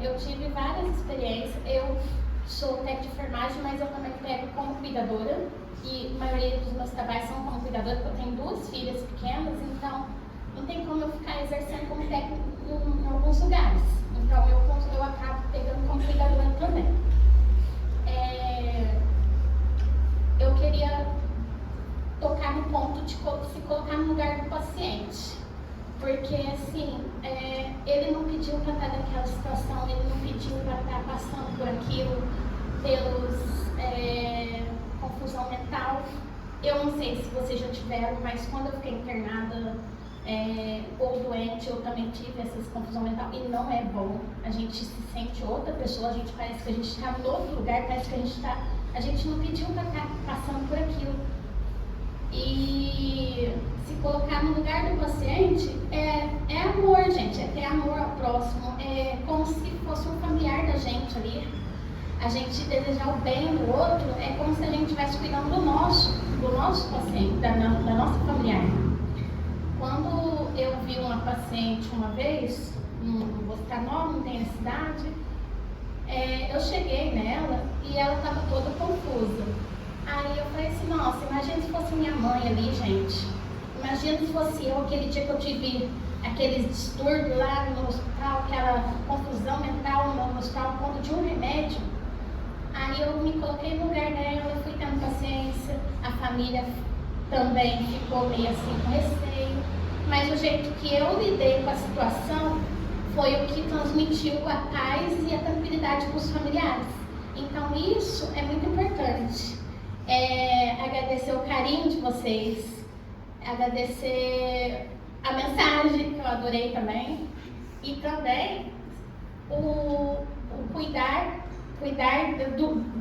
Eu tive várias experiências. Eu sou técnica de enfermagem, mas eu também pego como cuidadora. E a maioria dos meus trabalhos são como cuidadora, porque eu tenho 2 filhas pequenas, então não tem como eu ficar exercendo como técnica em alguns lugares. Então eu acabo pegando como cuidadora também. Eu queria tocar no ponto de se colocar no lugar do paciente. Porque, assim, ele não pediu para estar naquela situação, ele não pediu para estar passando por aquilo, confusão mental. Eu não sei se vocês já tiveram, mas quando eu fiquei internada ou doente, eu também tive essas confusão mental e não é bom. A gente se sente outra pessoa, a gente parece que a gente está em outro lugar, parece que a gente não pediu para estar passando por aquilo. E se colocar no lugar do paciente é amor, gente, é ter amor ao próximo é como se fosse um familiar da gente ali. A gente desejar o bem do outro é como se a gente estivesse cuidando do nosso paciente, da nossa familiar. Quando eu vi uma paciente uma vez, não vou citar nome, não tem necessidade, eu cheguei nela e ela estava toda confusa. Aí eu falei assim, nossa, imagina se fosse minha mãe ali, gente. Imagina se fosse eu, aquele dia que eu tive aqueles distúrbios lá no hospital, aquela confusão mental no hospital por conta de um remédio. Aí eu me coloquei no lugar dela, fui tendo paciência, a família também ficou meio assim com receio, mas o jeito que eu lidei com a situação foi o que transmitiu a paz e a tranquilidade para os familiares. Então isso é muito importante. Agradecer o carinho de vocês, agradecer a mensagem, que eu adorei também, e também o cuidar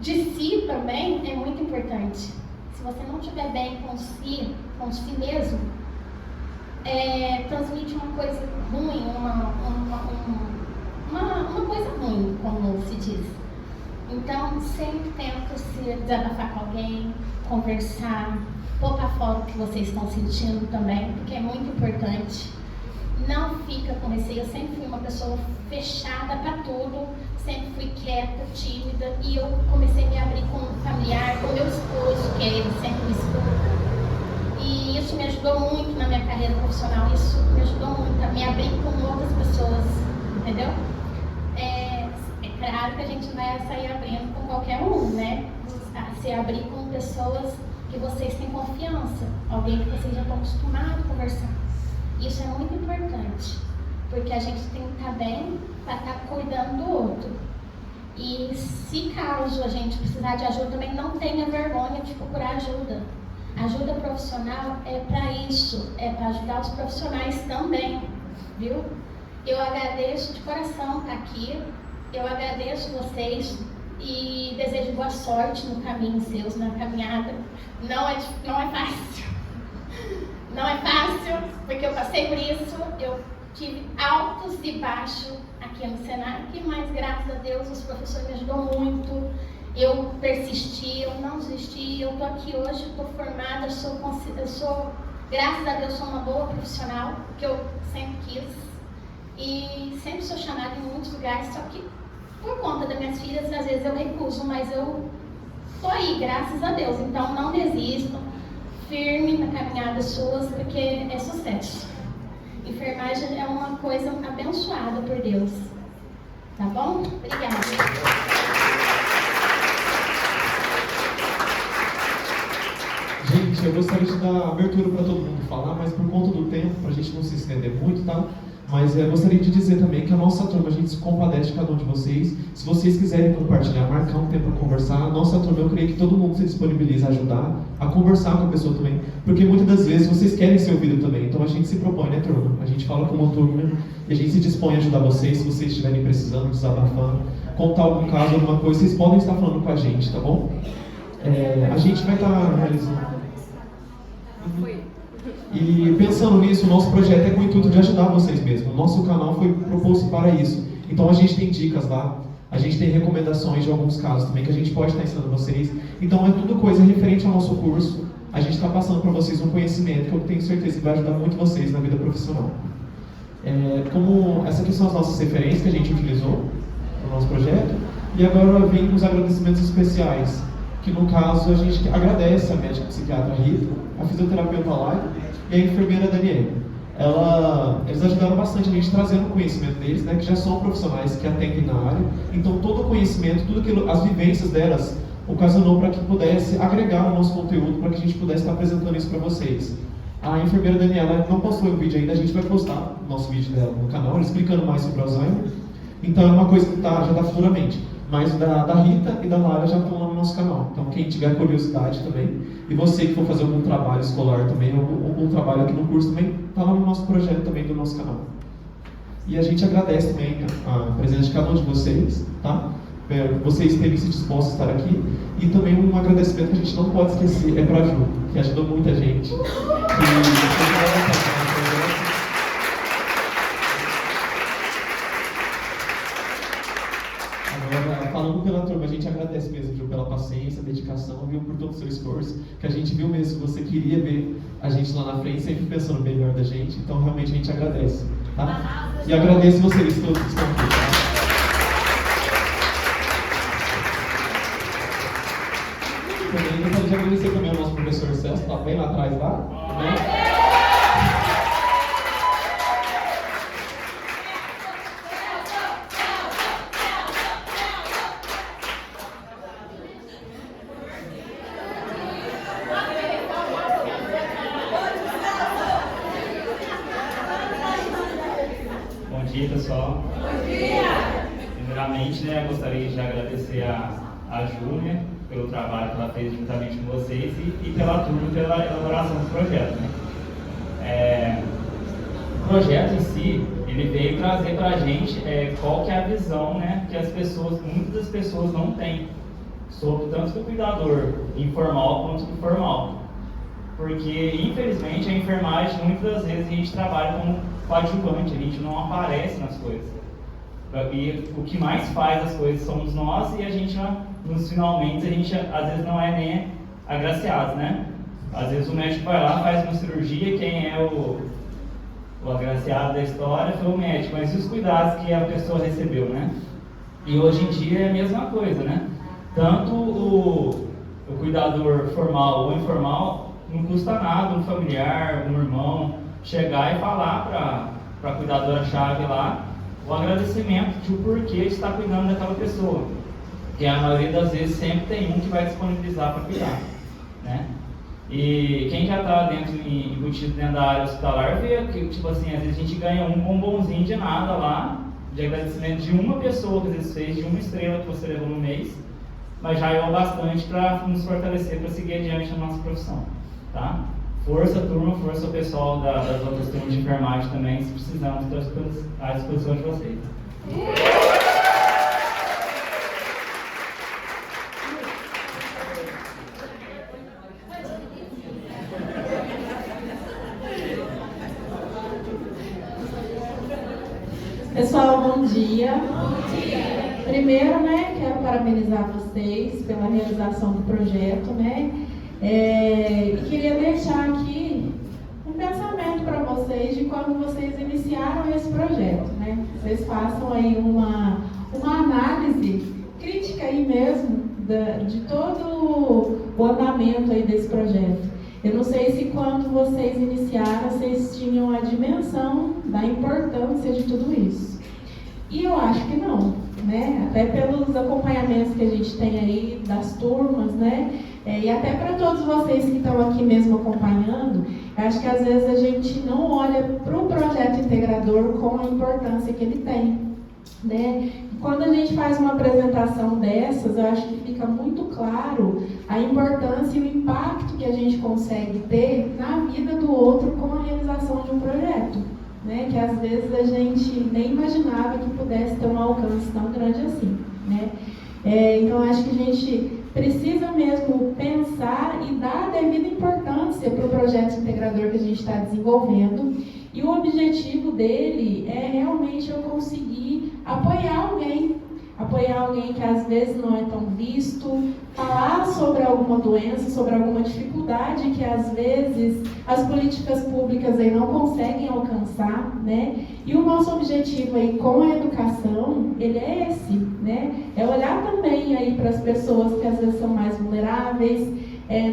de si também é muito importante. Se você não estiver bem com si mesmo, transmite uma coisa ruim, uma coisa ruim, como se diz. Então, sempre tento se desabafar com alguém, conversar, pôr pra fora o que vocês estão sentindo também, porque é muito importante. Não fica com receio. Eu sempre fui uma pessoa fechada para tudo, sempre fui quieta, tímida, e eu comecei a me abrir com um familiar, com meu esposo, que ele sempre me escuta. E isso me ajudou muito na minha carreira profissional, isso me ajudou muito a me abrir com outras pessoas, entendeu? É claro que a gente não vai sair abrindo com qualquer um, né? Se abrir com pessoas que vocês têm confiança, alguém que vocês já estão acostumados a conversar. Isso é muito importante, porque a gente tem que estar bem para estar cuidando do outro. E se caso a gente precisar de ajuda, também não tenha vergonha de procurar ajuda. Ajuda profissional é para isso, é para ajudar os profissionais também, viu? Eu agradeço de coração estar aqui, eu agradeço vocês e desejo boa sorte no caminho seus, na caminhada. Não é fácil. Não é fácil, porque eu passei por isso, eu tive altos e baixos aqui no Senac, mas graças a Deus os professores me ajudou muito, eu persisti, eu não desisti, eu estou aqui hoje, estou formada, eu sou, graças a Deus, sou uma boa profissional, que eu sempre quis, e sempre sou chamada em muitos lugares, só que por conta das minhas filhas, às vezes eu recuso, mas eu estou aí, graças a Deus, então não desistam. Firme na caminhada suas, porque é sucesso. Enfermagem é uma coisa abençoada por Deus. Tá bom? Obrigada. Gente, eu gostaria de dar abertura para todo mundo falar, mas por conta do tempo, para a gente não se estender muito, tá? Mas gostaria de dizer também que a nossa turma, a gente se compadece de cada um de vocês. Se vocês quiserem compartilhar, marcar um tempo para conversar, a nossa turma, eu creio que todo mundo se disponibiliza a ajudar, a conversar com a pessoa também, porque muitas das vezes vocês querem ser ouvidos também, então a gente se propõe, né, turma? A gente fala como turma e a gente se dispõe a ajudar vocês, se vocês estiverem precisando, desabafando, contar algum caso, alguma coisa, vocês podem estar falando com a gente, tá bom? A gente vai estar realizando. E pensando nisso, o nosso projeto é com o intuito de ajudar vocês mesmo. O nosso canal foi proposto para isso. Então a gente tem dicas lá, a gente tem recomendações de alguns casos também que a gente pode estar ensinando vocês. Então é tudo coisa referente ao nosso curso. A gente está passando para vocês um conhecimento que eu tenho certeza que vai ajudar muito vocês na vida profissional. Como essa aqui são as nossas referências que a gente utilizou no nosso projeto. E agora vem os agradecimentos especiais, que no caso a gente agradece a médica psiquiatra Rita, a fisioterapeuta Laila e a enfermeira Daniela. Eles ajudaram bastante a gente trazendo o conhecimento deles, né, que já são profissionais que atendem na área. Então todo o conhecimento, tudo aquilo, as vivências delas, ocasionou para que pudesse agregar o nosso conteúdo, para que a gente pudesse estar apresentando isso para vocês. A enfermeira Daniela não postou o vídeo ainda, a gente vai postar o nosso vídeo dela no canal, explicando mais sobre o Alzheimer. Então é uma coisa que já está futuramente. Mas da Rita e da Lara já estão lá no nosso canal. Então quem tiver curiosidade também, e você que for fazer algum trabalho escolar também, algum trabalho aqui no curso também, está lá no nosso projeto também do nosso canal. E a gente agradece também a presença de cada um de vocês, tá? Vocês terem se dispostos a estar aqui. E também um agradecimento que a gente não pode esquecer é para a Ju, que ajudou muita gente. agradece mesmo, viu, pela paciência, dedicação, viu, por todo o seu esforço, que a gente viu mesmo que você queria ver a gente lá na frente, sempre pensando no melhor da gente, então realmente a gente agradece, tá? E agradeço vocês todos que estão aqui, tá? Também gostaria de agradecer também ao nosso professor Celso, que está bem lá atrás, lá, né? Bom dia, pessoal. Bom dia! Primeiramente, né, gostaria de agradecer a Ju, né, pelo trabalho que ela fez juntamente com vocês e pela turma, pela elaboração do projeto. Né? O projeto em si, ele veio trazer para a gente qual que é a visão, né, que muitas das pessoas não têm sobre tanto do cuidador informal quanto do formal. Porque, infelizmente, a enfermagem, muitas das vezes, a gente trabalha como coadjuvante, a gente não aparece nas coisas. E o que mais faz as coisas somos nós, e a gente, nos finalmente, a gente às vezes não é nem agraciado, né? Às vezes o médico vai lá, faz uma cirurgia, quem é o agraciado da história foi o médico, mas e os cuidados que a pessoa recebeu, né? E hoje em dia é a mesma coisa, né? Tanto o cuidador formal ou informal, não custa nada um familiar, um irmão, chegar e falar para a cuidadora-chave lá o agradecimento de o porquê de estar cuidando daquela pessoa. Porque a maioria das vezes sempre tem um que vai disponibilizar para cuidar, né? E quem já está embutido dentro da área hospitalar vê que, tipo assim, às vezes a gente ganha um bombonzinho de nada lá, de agradecimento de uma pessoa que às vezes fez, de uma estrela que você levou no mês, mas já é o bastante para nos fortalecer, para seguir adiante na nossa profissão, tá? Força, turma, força pessoal das outras turmas de enfermagem também, se precisarmos, estou à disposição de vocês. Pessoal, bom dia. Primeiro, né, quero parabenizar vocês pela realização do projeto, né? E queria deixar aqui um pensamento para vocês de quando vocês iniciaram esse projeto, né? Vocês façam aí uma análise crítica aí mesmo de todo o andamento aí desse projeto. Eu não sei se quando vocês iniciaram, vocês tinham a dimensão da importância de tudo isso. E eu acho que não, né? Até pelos acompanhamentos que a gente tem aí das turmas, né? E até para todos vocês que estão aqui mesmo acompanhando, acho que às vezes a gente não olha para o projeto integrador com a importância que ele tem, né? Quando a gente faz uma apresentação dessas, eu acho que fica muito claro a importância e o impacto que a gente consegue ter na vida do outro com a realização de um projeto, né? Que às vezes a gente nem imaginava que pudesse ter um alcance tão grande assim, né? Então acho que a gente precisa mesmo pensar e dar a devida importância para o projeto integrador que a gente está desenvolvendo. E o objetivo dele é realmente eu conseguir apoiar alguém que às vezes não é tão visto, falar sobre alguma doença, sobre alguma dificuldade que às vezes as políticas públicas aí não conseguem alcançar, né? E o nosso objetivo aí com a educação, ele é esse, né? É olhar também aí para as pessoas que às vezes são mais vulneráveis,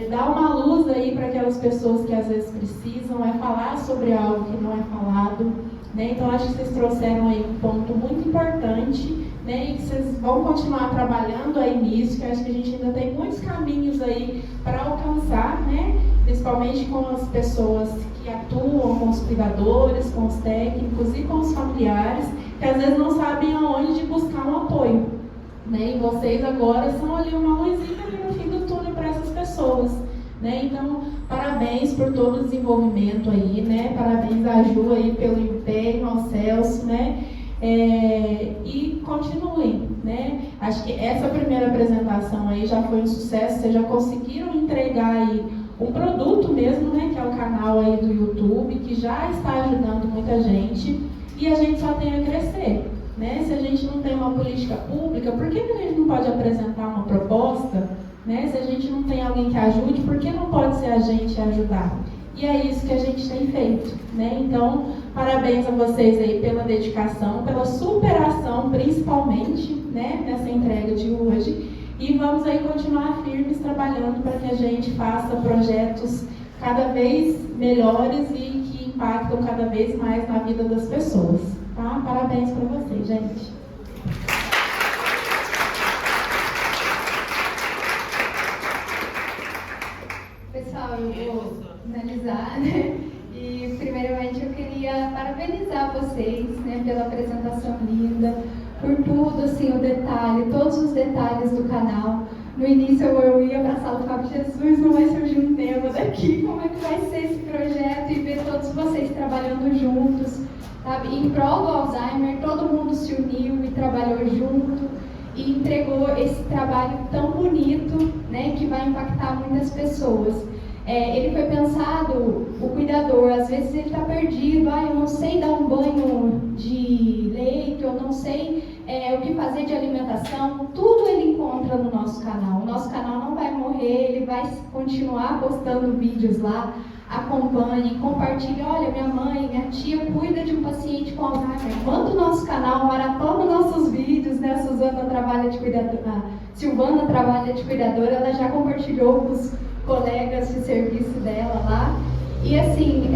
dar uma luz aí para aquelas pessoas que às vezes precisam, falar sobre algo que não é falado, né? Então acho que vocês trouxeram aí um ponto muito importante, né? E que vocês vão continuar trabalhando aí nisso, que acho que a gente ainda tem muitos caminhos aí para alcançar, né? Principalmente com as pessoas que atuam, com os cuidadores, com os técnicos e com os familiares, que às vezes não sabem aonde buscar um apoio, né? E vocês agora são ali uma luzinha ali no fim do túnel para essas pessoas, né? Então, parabéns por todo o desenvolvimento aí, né? Parabéns à Ju aí pelo empenho, ao Celso, né? E continuem, né? Acho que essa primeira apresentação aí já foi um sucesso, vocês já conseguiram entregar aí um produto mesmo, né? Que é o canal aí do YouTube, que já está ajudando muita gente, e a gente só tem a crescer, né? Se a gente não tem uma política pública, por que a gente não pode apresentar uma proposta, né? Se a gente não tem alguém que ajude, por que não pode ser a gente a ajudar? E é isso que a gente tem feito, né? Então, parabéns a vocês aí pela dedicação, pela superação, principalmente, né, nessa entrega de hoje. E vamos aí continuar firmes trabalhando para que a gente faça projetos cada vez melhores e que impactam cada vez mais na vida das pessoas, tá? Parabéns para vocês, gente. Pessoal, eu vou finalizar, né? E primeiramente eu queria parabenizar vocês, né, pela apresentação linda, por tudo, assim, o detalhe, todos os detalhes do canal. No início eu ia para a sala e falava, Jesus, não vai surgir um tema daqui, como é que vai ser esse projeto? E ver todos vocês trabalhando juntos, sabe? Em prol do Alzheimer, todo mundo se uniu e trabalhou junto e entregou esse trabalho tão bonito, né, que vai impactar muitas pessoas. Ele foi pensado, o cuidador, às vezes ele está perdido, eu não sei dar um banho de leite, eu não sei o que fazer de alimentação, tudo ele encontra no nosso canal. O nosso canal não vai morrer, ele vai continuar postando vídeos lá. Acompanhem, compartilhem. Olha, minha mãe, minha tia cuida de um paciente com Alzheimer. Manda o nosso canal, maratona nossos vídeos, né? A Silvana trabalha de cuidadora, ela já compartilhou com os colegas de serviço dela lá. E assim,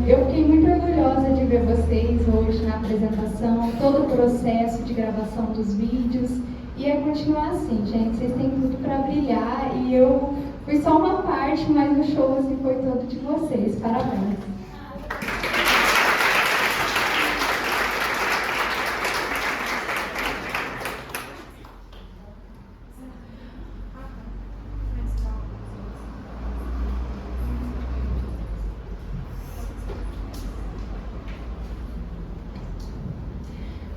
eu fiquei muito orgulhosa de ver vocês hoje na apresentação, todo o processo de gravação dos vídeos. E continuar assim, gente, vocês têm tudo para brilhar e eu fui só uma parte, mas o show assim, foi todo de vocês. Parabéns.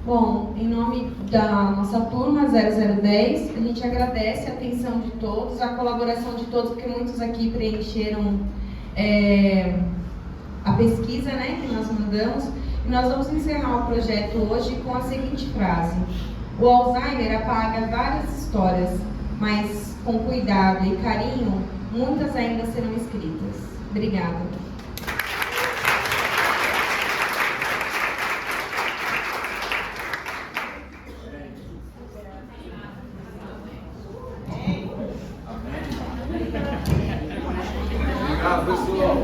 Bom, em nome da nossa turma 0010, a gente agradece a atenção de todos, a colaboração de todos, porque muitos aqui preencheram a pesquisa, né, que nós mandamos. E nós vamos encerrar o projeto hoje com a seguinte frase: o Alzheimer apaga várias histórias, mas com cuidado e carinho, muitas ainda serão escritas. Obrigada. Pessoal.